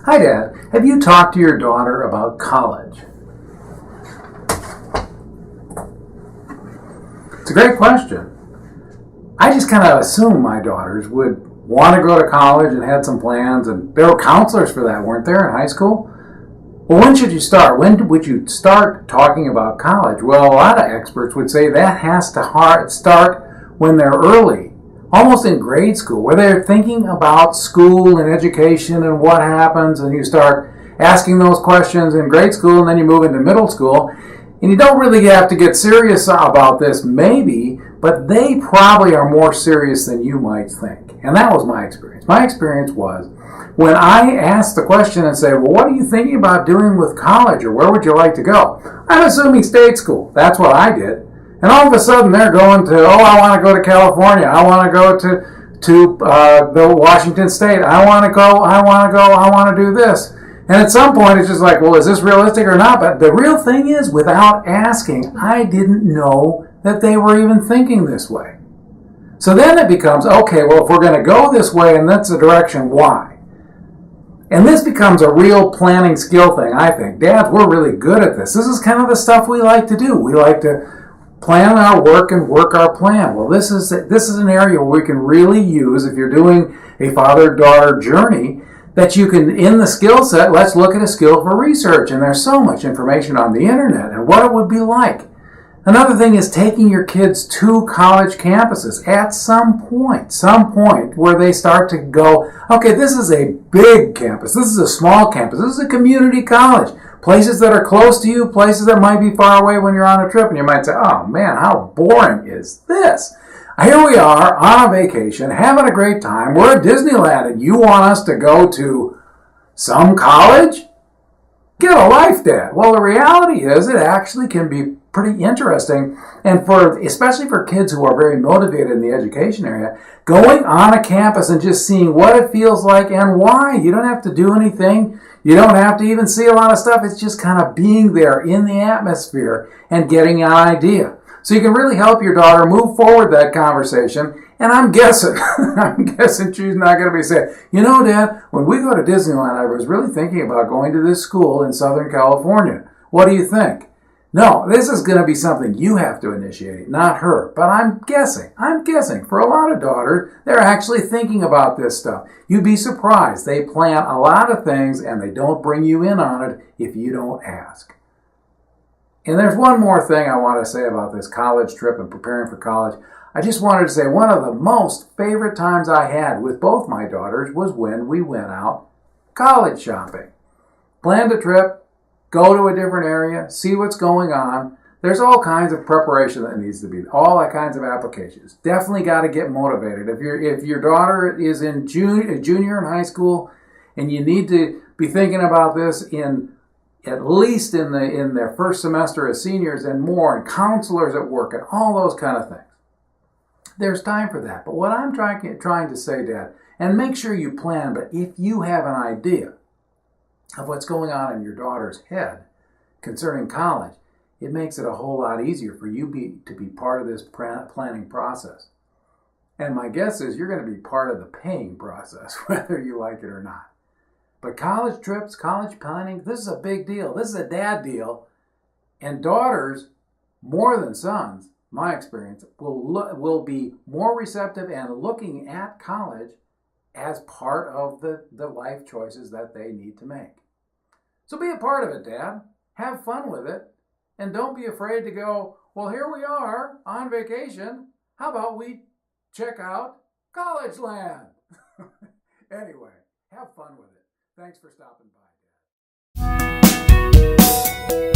Hi, Dad. Have you talked to your daughter about college? It's a great question. I just kind of assumed my daughters would want to go to college and had some plans, and there were counselors for that, weren't there, in high school? Well, when should you start? When would you start talking about college? Well, a lot of experts would say that has to start when they're early, almost in grade school, where they're thinking about school and education and what happens, and you start asking those questions in grade school, and then you move into middle school. And you don't really have to get serious about this, maybe, but they probably are more serious than you might think. And that was my experience. My experience was when I asked the question and say, well, what are you thinking about doing with college, or where would you like to go? I'm assuming state school. That's what I did. And all of a sudden they're going to, I want to go to California. I want to go to the Washington State. I want to do this. And at some point, it's just like, well, is this realistic or not? But the real thing is, without asking, I didn't know that they were even thinking this way. So then it becomes, okay, well, if we're going to go this way and that's the direction, why? And this becomes a real planning skill thing, I think. Dads, we're really good at this. This is kind of the stuff we like to do. We like to plan our work and work our plan. Well, this is an area where we can really use, if you're doing a father-daughter journey, that you can, in the skill set, let's look at a skill for research. And there's so much information on the internet and what it would be like. Another thing is taking your kids to college campuses at some point where they start to go, okay, this is a big campus. This is a small campus. This is a community college. Places that are close to you, places that might be far away when you're on a trip. And you might say, oh man, how boring is this? Here we are on a vacation, having a great time. We're at Disneyland, and you want us to go to some college? Get a life, Dad. Well, the reality is it actually can be pretty interesting. And especially for kids who are very motivated in the education area, going on a campus and just seeing what it feels like and why. You don't have to do anything. You don't have to even see a lot of stuff. It's just kind of being there in the atmosphere and getting an idea. So you can really help your daughter move forward that conversation. And I'm guessing she's not going to be saying, you know, Dad, when we go to Disneyland, I was really thinking about going to this school in Southern California. What do you think? No, this is going to be something you have to initiate, not her. But I'm guessing, for a lot of daughters, they're actually thinking about this stuff. You'd be surprised. They plan a lot of things and they don't bring you in on it if you don't ask. And there's one more thing I want to say about this college trip and preparing for college. I just wanted to say one of the most favorite times I had with both my daughters was when we went out college shopping. Planned a trip, go to a different area, see what's going on. There's all kinds of preparation that needs to be, all kinds of applications. Definitely got to get motivated. If your daughter is in junior in high school and you need to be thinking about this at least in their first semester as seniors and more, and counselors at work and all those kind of things. There's time for that. But what I'm trying to say, Dad, and make sure you plan, but if you have an idea of what's going on in your daughter's head concerning college, it makes it a whole lot easier for you to be part of this planning process. And my guess is you're going to be part of the paying process, whether you like it or not. But college trips, college planning, this is a big deal. This is a dad deal. And daughters, more than sons, my experience, will be more receptive and looking at college as part of the life choices that they need to make. So be a part of it, Dad. Have fun with it. And don't be afraid to go, well, here we are on vacation. How about we check out College Land? Anyway, have fun with it. Thanks for stopping by, Dad.